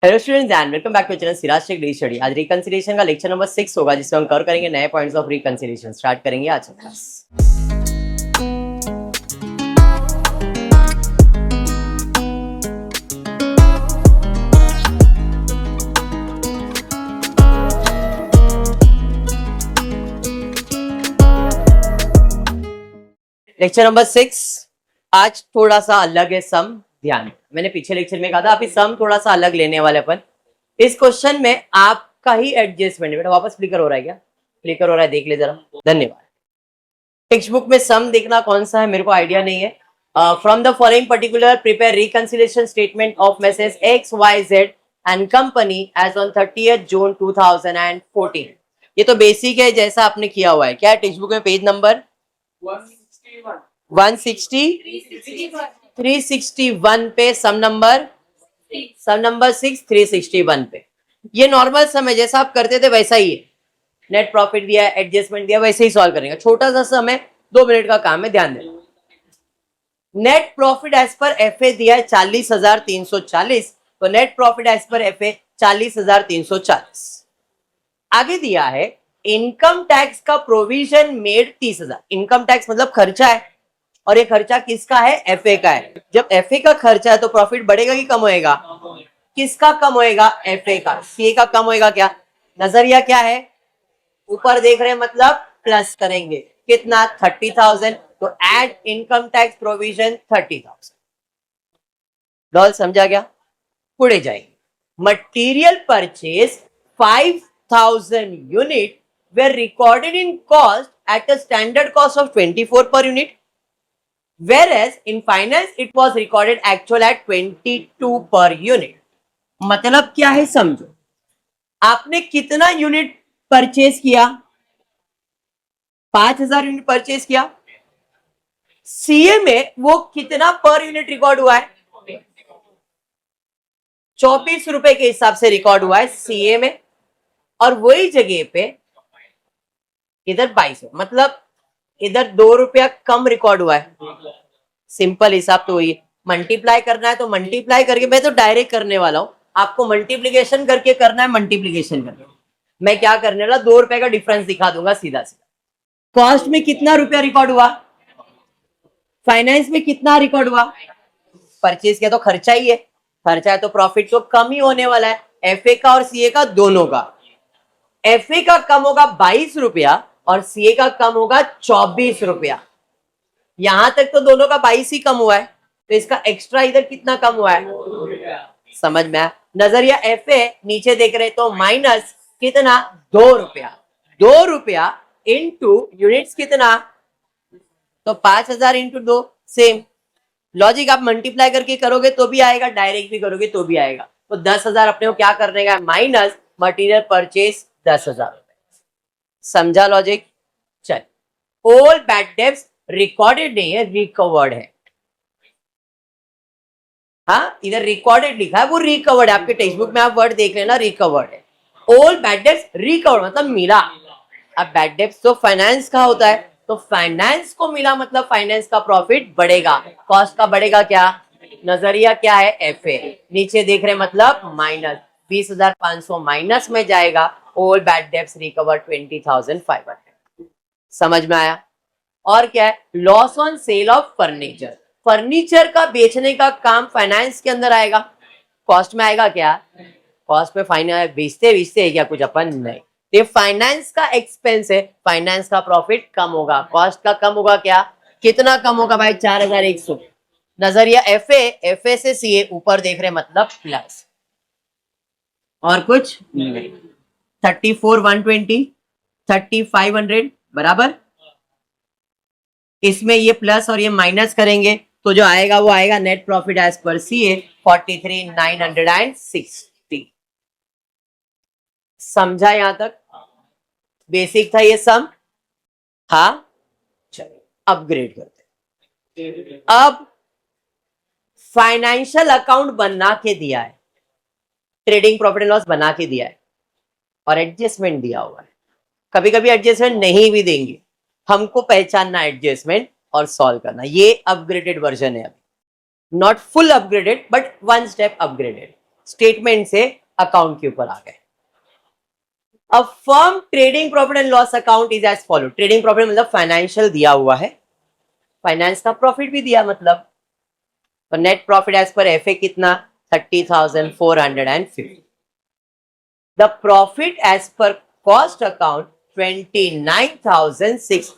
Hello students and welcome back to channel Siraj Shaikh daily study. आज reconciliation का lecture number 6 होगा, जिसमें हम कवर करेंगे नए पॉइंट्स ऑफ रिकंसिलिएशन। स्टार्ट करेंगे आज का क्लास। लेक्चर नंबर 6 आज थोड़ा सा अलग है। सम ध्यान, मैंने पीछे लेक्चर में कहा था आप सम थोड़ा सा अलग लेने वाले अपन। इस क्वेश्चन में आपका ही एडजस्टमेंट। बेटा वापस फ्लिकर हो रहा है क्या? फ्लिकर हो रहा है, देख ले जरा। धन्यवाद। टेक्स्ट बुक में सम देखना कौन सा है मेरे को आइडिया नहीं है। From the following particular prepare reconciliation statement of Messrs XYZ and company as on 30th June 2014। ये तो बेसिक है जैसा आपने किया हुआ है। क्या टेक्स्ट बुक में पेज नंबर 361 पे सम नंबर 6 361 पे। ये नॉर्मल सम है, जैसा आप करते थे वैसा ही है। नेट प्रॉफिट दिया है, एडजस्टमेंट दिया, वैसे ही सॉल्व करेंगे। छोटा सा सम है, 2 मिनट का काम है, ध्यान देना। Net profit as per FA दिया है 40,340, तो net profit as per FA 40,340। आगे दिया है इनकम टैक्स का प्रोविजन मेड 30,000। इनकम टैक्स मतलब खर्चा है, और ये खर्चा किसका है? FA का है। जब FA का खर्चा है तो प्रॉफिट बढ़ेगा कि कम होएगा? किसका कम होएगा? FA का। CA का कम होएगा क्या? नजरिया क्या है? ऊपर देख रहे हैं मतलब प्लस करेंगे। कितना? 30,000। तो एड इनकम टैक्स प्रोविजन 30,000। डॉल समझा गया? पुढे जाएंगे। Material purchase 5,000 unit were recorded in cost at a standard cost of 24 per unit, whereas in finance it was recorded actual at 22 per unit। मतलब क्या है समझो। आपने कितना यूनिट परचेज किया? 5,000 यूनिट परचेज किया। CA में वो कितना पर यूनिट रिकॉर्ड हुआ है? 24 रुपए के हिसाब से रिकॉर्ड हुआ है CA में, और वही जगह पे इधर 22, मतलब इधर 2 रुपया कम रिकॉर्ड हुआ है। सिंपल हिसाब तो वही। मल्टीप्लाई करना है तो मल्टीप्लाई करके, मैं तो डायरेक्ट करने वाला हूं, आपको मल्टीप्लीकेशन करके करना है। मल्टीप्लीकेशन करके मैं क्या करने वाला, 2 रुपए का डिफरेंस दिखा दूंगा सीधा सीधा। कॉस्ट में कितना रुपया रिकॉर्ड हुआ? फाइनेंस में कितना रिकॉर्ड हुआ? परचेज किया तो खर्चा ही है, खर्चा है तो प्रॉफिट तो कम ही होने वाला है। FA का और CA का दोनों का। FA का कम होगा 22 रुपया और CA का कम होगा 24 रुपया। यहां तक तो दोनों का 22 ही कम हुआ है, तो इसका एक्स्ट्रा इधर कितना कम हुआ है? समझ में आया? नजरिया FA नीचे देख रहे तो माइनस कितना? 2 रुपया। 2 रुपया इंटू यूनिट्स कितना? तो 5,000 इंटू 2। सेम लॉजिक आप मल्टीप्लाई करके करोगे तो भी आएगा, डायरेक्ट भी करोगे तो भी आएगा। तो 10,000 अपने को क्या करने का? माइनस मटेरियल परचेज 10,000 रुपए। समझा लॉजिक? चल, ऑल बैड डेब्ट्स रिकॉर्डेड नहीं है, रिकवर्ड है। हाँ, इधर रिकॉर्डेड लिखा है, वो रिकवर्ड है। आपके टेक्स्ट बुक में आप वर्ड देख लेना, रिकवर्ड है। ऑल बैड डेब्ट्स रिकवर्ड मतलब मिला। अब बैड डेब्ट्स तो फाइनेंस का होता है, तो फाइनेंस को मिला मतलब फाइनेंस का प्रॉफिट बढ़ेगा। कॉस्ट का बढ़ेगा क्या? नजरिया क्या है? FA। नीचे देख रहे मतलब माइनस 20,500 माइनस में जाएगा। All bad debts recover 20,500। समझ में आया? और क्या है? Loss on sale of furniture. Furniture का बेचने का काम फाइनेंस के अंदर आएगा, कॉस्ट में आएगा क्या? कॉस्ट में फाइनेंस बेचते है क्या कुछ अपन? नहीं। ये फाइनेंस का एक्सपेंस है, फाइनेंस का प्रॉफिट कम होगा। कॉस्ट का कम होगा क्या? कितना कम होगा भाई? 4,100। नजरिया FA से CA ऊपर देख रहे मतलब प्लस, और कुछ नहीं। 34,120 3500 बराबर। इसमें ये प्लस और ये माइनस करेंगे तो जो आएगा वो आएगा net profit as per CA 43,960। समझा यहां तक? बेसिक था ये सम। हाँ, चलिए अपग्रेड करते। अब फाइनेंशियल अकाउंट बना के दिया है, ट्रेडिंग प्रॉफिट एंड लॉस बना के दिया है, और एडजस्टमेंट दिया हुआ है। कभी कभी एडजस्टमेंट नहीं भी देंगे, हमको पहचानना एडजस्टमेंट और सॉल्व करना। ये अपग्रेडेड वर्जन है अभी, not full upgraded but 1 step upgraded. Statement से अकाउंट के ऊपर आ गए। अब firm trading profit and loss account is as follow. Trading profit मतलब फाइनेंशियल दिया हुआ है, फाइनेंस का प्रॉफिट भी दिया, मतलब तो नेट प्रॉफिट एज पर एफए कितना 30,450। द प्रॉफिट एज पर कॉस्ट अकाउंट 29,006।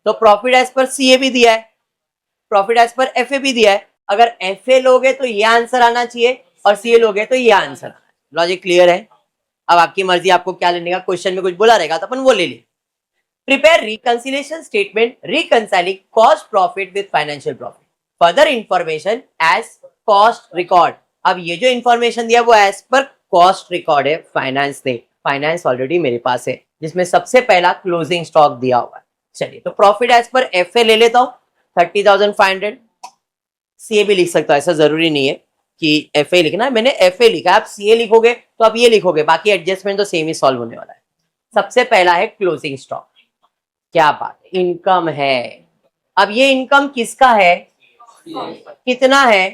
तो प्रॉफिट एज पर सीए भी दिया है, प्रॉफिट एज पर एफए भी दिया है। अगर एफए लोगे तो ये आंसर आना चाहिए और सीए लोगे तो ये आंसर आना है। लॉजिक क्लियर है? अब आपकी मर्जी, आपको क्या लेने का, क्वेश्चन में कुछ बोला रहेगा तो अपन वो ले ले। Prepare reconciliation statement reconciling cost profit with financial profit, further information as cost record. अब ये जो इंफॉर्मेशन दिया वो एज पर कॉस्ट रिकॉर्ड है फाइनेंस ने, फाइनेंस ऑलरेडी मेरे पास है, जिसमें सबसे पहला क्लोजिंग स्टॉक दिया हुआ है। चलिए, तो प्रॉफिट एज पर एफए ले लेता हूं 30,500। सीए भी लिख सकता है, ऐसा जरूरी नहीं है कि एफए लिखना है, मैंने एफए लिखा, आप सीए लिखोगे तो आप ये लिखोगे, बाकी एडजस्टमेंट तो सेम ही सॉल्व होने वाला है। सबसे पहला है क्लोजिंग स्टॉक, क्या बात है, इनकम है। अब ये इनकम किसका है, कितना है,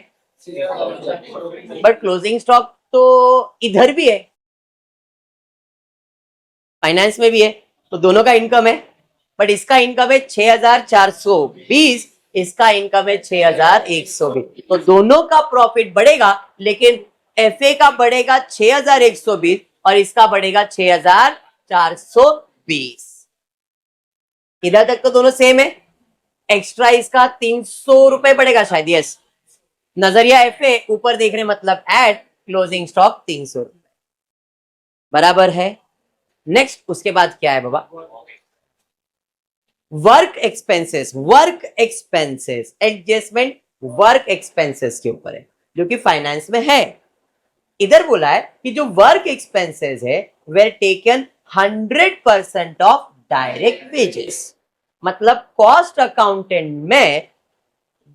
बट क्लोजिंग स्टॉक तो इधर भी है, फाइनेंस में भी है, तो दोनों का इनकम है। बट इसका इनकम है 6,420, इसका इनकम है 6,120। तो दोनों का प्रॉफिट बढ़ेगा, लेकिन एफए का बढ़ेगा 6,120 और इसका बढ़ेगा 6,420। इधर तक तो दोनों सेम है। एक्स्ट्रा इसका 300 रुपए बढ़ेगा शायद, यस। नजरिया एफए ऊपर देख रहे मतलब एड, क्लोजिंग स्टॉक 300 रुपए, बराबर है। नेक्स्ट उसके बाद क्या है बाबा, work expenses. Work expenses adjustment work expenses के ऊपर है, जो कि फाइनेंस में है। इधर बोला है कि जो वर्क एक्सपेंसेस है where taken 100% of direct wages, मतलब कॉस्ट अकाउंटेंट में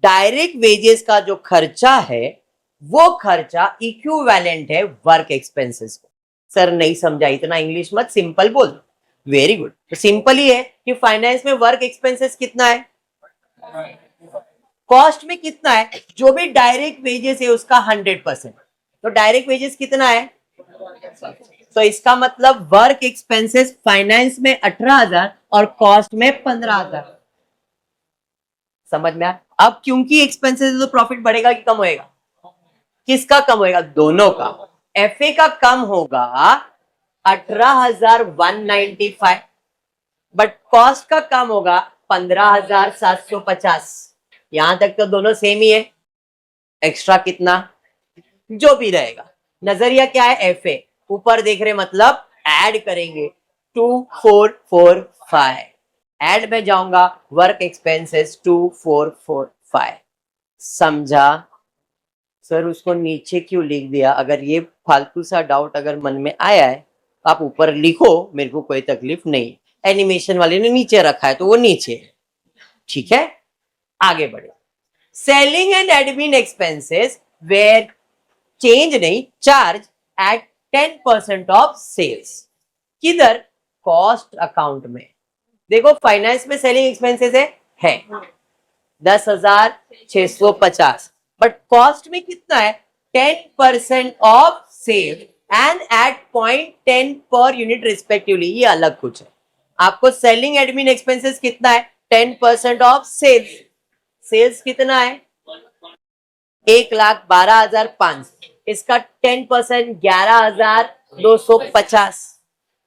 डायरेक्ट वेजेस का जो खर्चा है वो खर्चा इक्विवेलेंट है वर्क एक्सपेंसेस को। सर नहीं समझा, इतना इंग्लिश मत, सिंपल बोल। वेरी गुड, तो सिंपल ही है कि फाइनेंस में वर्क एक्सपेंसेस कितना है, कॉस्ट में कितना है, जो भी डायरेक्ट वेजेस है उसका 100%। तो डायरेक्ट वेजेस कितना है, तो इसका मतलब वर्क एक्सपेंसेस फाइनेंस में 18,000 और कॉस्ट में 15,000। समझ में आया? अब क्योंकि एक्सपेंसेस तो प्रॉफिट बढ़ेगा कि कम होएगा, किसका कम होएगा, दोनों का। एफए का कम होगा 18,195, बट कॉस्ट का कम होगा 15,750। यहां तक तो दोनों सेम ही है। एक्स्ट्रा कितना, जो भी रहेगा। नजरिया क्या है, एफए ऊपर देख रहे मतलब ऐड करेंगे 2445, ऐड में जाऊंगा वर्क एक्सपेंसेस 2445। समझा? सर उसको नीचे क्यों लिख दिया, अगर ये फालतू सा डाउट अगर मन में आया है तो आप ऊपर लिखो, मेरे को कोई तकलीफ नहीं। एनिमेशन वाले ने नीचे रखा है तो वो नीचे है, ठीक है। आगे बढ़े, selling and admin expenses were change नहीं, चार्ज एट 10% ऑफ सेल्स। किधर, कॉस्ट अकाउंट में। देखो फाइनेंस में सेलिंग एक्सपेंसेस है 10,650, बट कॉस्ट में कितना है 10% of cell and eight 0.10 per unit respectively, ये अलग कुछ है। आपको सेलिंग एडमिन एक्सपेंसेस कितना है 10% ऑफ सेल्स। सेल्स कितना है 1,12,500, इसका 10% 11,250।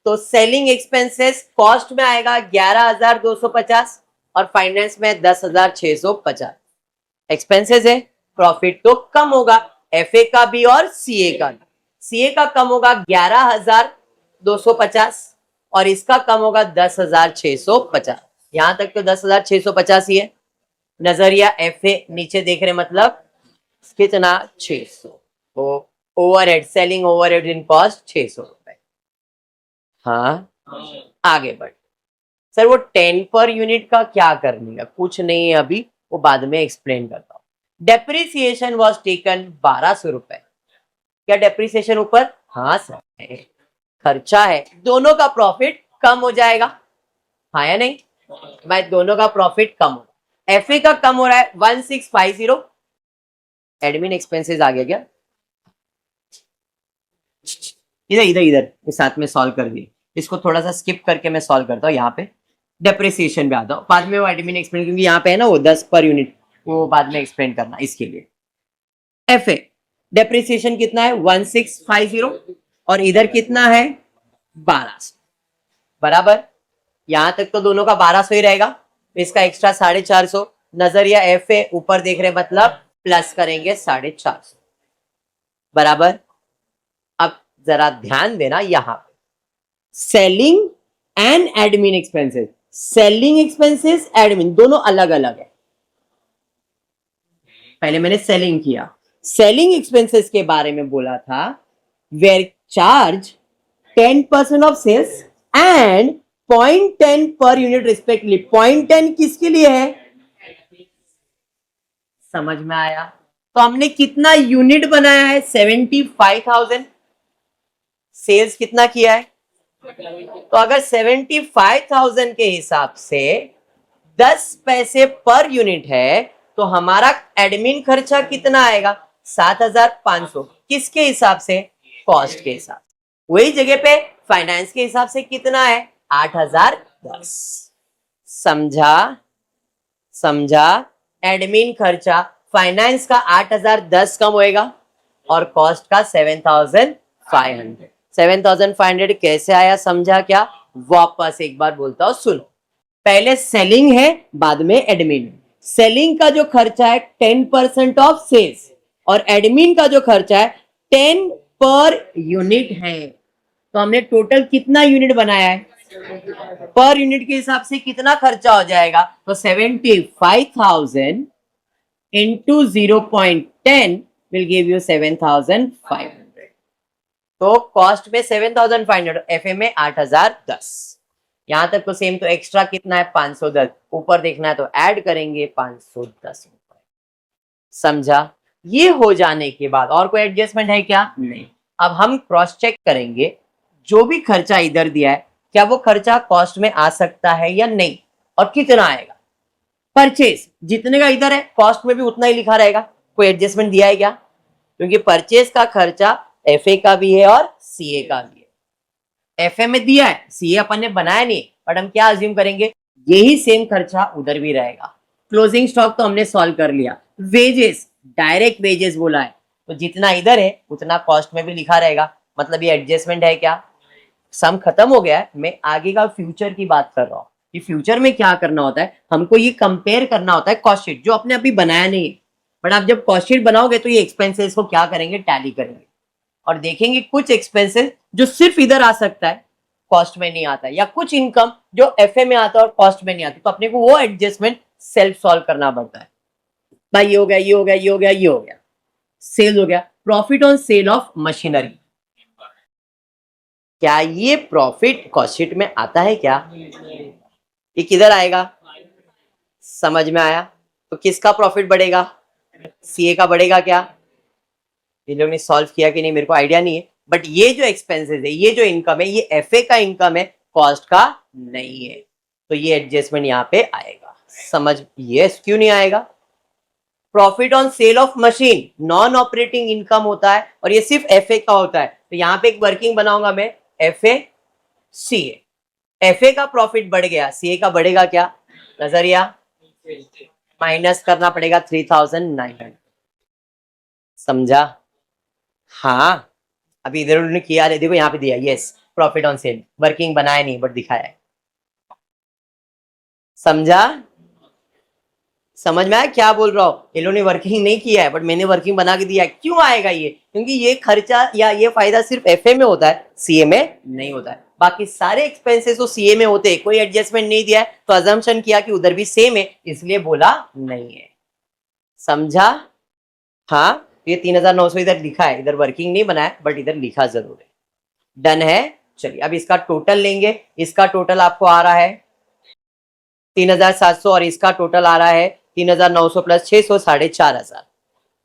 तो सेलिंग एक्सपेंसेस कॉस्ट में आएगा 11,250 और फाइनेंस में 10,650। एक्सपेंसेस है, प्रॉफिट तो कम होगा, एफए का भी और सीए का भी। सीए का कम होगा 11,250 और इसका कम होगा 10,650। यहां तक तो 10,650 ही है। नजरिया एफए नीचे देख रहे मतलब कितना 600। तो overhead, selling overhead in cost 600 रुपए। हाँ आगे बढ़। सर वो 10 पर यूनिट का क्या करने का, कुछ नहीं है अभी, वो बाद में एक्सप्लेन करता हूं। डेप्रिसिएशन वॉज टेकन 1,200 रुपए। क्या डेप्रिसिएशन ऊपर, हाँ सर खर्चा है, दोनों का प्रॉफिट कम हो जाएगा, हाँ या नहीं भाई, दोनों का प्रॉफिट कम होगा। एफए का कम हो रहा है 1650, एडमिन एक्सपेंसेस आ गया क्या, इधर इधर इधर इस साथ में सॉल्व कर दिए। इसको थोड़ा सा स्किप करके मैं सॉल्व करता हूँ, यहाँ पे डेप्रिसिएशन पे आता हूँ, बाद में वो एडमिन एक्सप्लेन, क्योंकि यहाँ पे है ना वो 10 पर यूनिट, वो बाद में एक्सप्लेन करना इसके लिए। एफ ए डेप्रिसिएशन कितना है 1650 और इधर कितना है 1200 बराबर। यहां तक तो दोनों का 1200 ही रहेगा, इसका एक्स्ट्रा 450 नजरिया एफ ए ऊपर देख रहे मतलब प्लस करेंगे 450 बराबर। अब जरा ध्यान देना यहां पे selling and admin expenses, selling expenses admin दोनों अलग अलग है। पहले मैंने सेलिंग किया, सेलिंग एक्सपेंसेस के बारे में बोला था were charge 10% of sales and 0.10 per unit respectively. 0.10 किसके लिए है, समझ में आया। तो हमने कितना यूनिट बनाया है 75,000, सेल्स कितना किया है, तो अगर 75,000 के हिसाब से 10 पैसे पर यूनिट है तो हमारा एडमिन खर्चा कितना आएगा 7,500, किसके हिसाब से, कॉस्ट के हिसाब से। वही जगह पे फाइनेंस के हिसाब से कितना है 8,010। समझा, समझा। एडमिन खर्चा फाइनेंस का 8,010 कम होएगा और कॉस्ट का 7,500। 7,500 कैसे आया समझा क्या, वापस एक बार बोलता हूं सुनो। पहले सेलिंग है बाद में एडमिन। सेलिंग का जो खर्चा है 10% ऑफ सेल्स और एडमिन का जो खर्चा है 10 पर यूनिट है। तो हमने टोटल कितना यूनिट बनाया है, पर यूनिट के हिसाब से कितना खर्चा हो जाएगा, तो 75,000 into 0.10 will give you 7,500। तो कॉस्ट में 7,500, एफ में 8,010। यहां तक तो सेम। तो एक्स्ट्रा कितना है 510, ऊपर देखना है तो ऐड करेंगे 510 रुपए। समझा। ये हो जाने के बाद और कोई एडजस्टमेंट है क्या, नहीं। अब हम क्रॉस चेक करेंगे जो भी खर्चा इधर दिया है क्या वो खर्चा कॉस्ट में आ सकता है या नहीं, और कितना आएगा। परचेज जितने का इधर है कॉस्ट में भी उतना ही लिखा रहेगा, कोई एडजस्टमेंट दिया है क्या, क्योंकि परचेज का खर्चा एफए का भी है और सीए का भी है। एफए में दिया है, सीए अपन ने बनाया नहीं, बट हम क्या अज्यूम करेंगे यही सेम खर्चा उधर भी रहेगा। क्लोजिंग स्टॉक तो हमने सॉल्व कर लिया। वेजेस, डायरेक्ट वेजेस बोला है तो जितना इधर है उतना कॉस्ट में भी लिखा रहेगा, मतलब ये एडजस्टमेंट है क्या। सम खत्म हो गया है, मैं आगे का फ्यूचर की बात कर रहा हूँ कि फ्यूचर में क्या करना होता है, हमको ये कंपेयर करना होता है कॉस्ट शीट जो आपने अभी बनाया नहीं है, बट आप जब कॉस्ट शीट बनाओगे तो ये एक्सपेंसेस को क्या करेंगे, टैली करेंगे और देखेंगे कुछ एक्सपेंसेस जो सिर्फ इधर आ सकता है कॉस्ट में नहीं आता है, या कुछ इनकम जो एफए में आता है और कॉस्ट में नहीं आती, तो अपने को वो एडजस्टमेंट सेल्फ सॉल्व करना पड़ता है। भाई ये हो गया, ये हो गया, ये हो गया, ये हो गया, सेल हो गया। Profit on sale of machinery, क्या ये प्रॉफिट कॉस्ट शीट में आता है क्या, ये किधर आएगा, समझ में आया। तो किसका प्रॉफिट बढ़ेगा, सीए का बढ़ेगा क्या। ये लोग ने सॉल्व किया कि नहीं मेरे को आइडिया नहीं है, बट ये जो एक्सपेंसेस है, ये जो इनकम है, ये एफए का इनकम है, कॉस्ट का नहीं है, तो ये एडजस्टमेंट यहाँ पे आएगा। समझ, ये क्यों नहीं आएगा। Profit on sale of machine non operating income होता है और ये सिर्फ एफए का होता है, तो यहाँ पे एक वर्किंग बनाऊंगा मैं, एफए सीए। एफए का प्रॉफिट बढ़ गया, सीए का बढ़ेगा क्या, नजरिया माइनस करना पड़ेगा 3,900। समझा। हाँ अभी इधर उन्होंने किया है, देखो यहाँ पे दिया yes profit on sale, working बनाया नहीं बट दिखाया है। समझा, समझ में आया क्या बोल रहा हूँ। इन्होंने वर्किंग नहीं किया है बट मैंने वर्किंग बना के दिया है। क्यों आएगा ये, क्योंकि ये खर्चा या ये फायदा सिर्फ एफए में होता है, सीए में नहीं होता है। बाकी सारे एक्सपेंसेस तो सीए में होते हैं, कोई एडजस्टमेंट नहीं दिया है तो अजम्पशन किया कि उधर भी सेम है, इसलिए बोला नहीं है। समझा। हाँ ये 3,900 इधर लिखा है, इधर वर्किंग नहीं बनाया बट इधर लिखा जरूर है। डन है। चलिए अब इसका टोटल लेंगे, इसका टोटल आपको आ रहा है 3,700 और इसका टोटल आ रहा है 3,900 प्लस 600 4,500।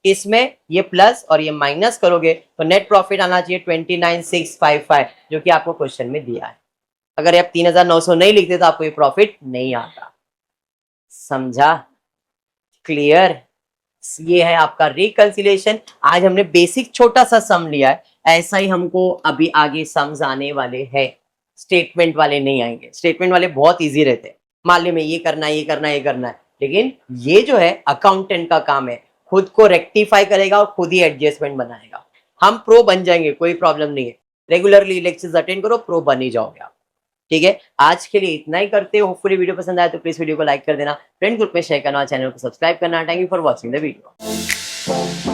इसमें ये प्लस और ये माइनस करोगे तो नेट प्रॉफिट आना चाहिए 29,655 जो कि आपको क्वेश्चन में दिया है। अगर आप 3,900 नहीं लिखते तो आपको ये प्रॉफिट नहीं आता। समझा, क्लियर। ये है आपका रिकंसिलिएशन। आज हमने बेसिक छोटा सा सम लिया है, ऐसा ही हमको अभी आगे सम्स आने वाले हैं। स्टेटमेंट वाले नहीं आएंगे, स्टेटमेंट वाले बहुत इजी रहते हैं, मान ली में ये करना है, ये करना है, ये करना है, लेकिन ये जो है अकाउंटेंट का काम है, खुद को रेक्टिफाई करेगा और खुद ही एडजस्टमेंट बनाएगा। हम प्रो बन जाएंगे, कोई प्रॉब्लम नहीं है, रेगुलरली लेक्चर्स अटेंड करो, प्रो बन ही जाओगे आप। ठीक है, आज के लिए इतना ही करते हो। होपफुली वीडियो पसंद आया तो प्लीज वीडियो को लाइक कर देना, फ्रेंड ग्रुप में शेयर करना, चैनल को सब्सक्राइब करना। Thank you for watching the video.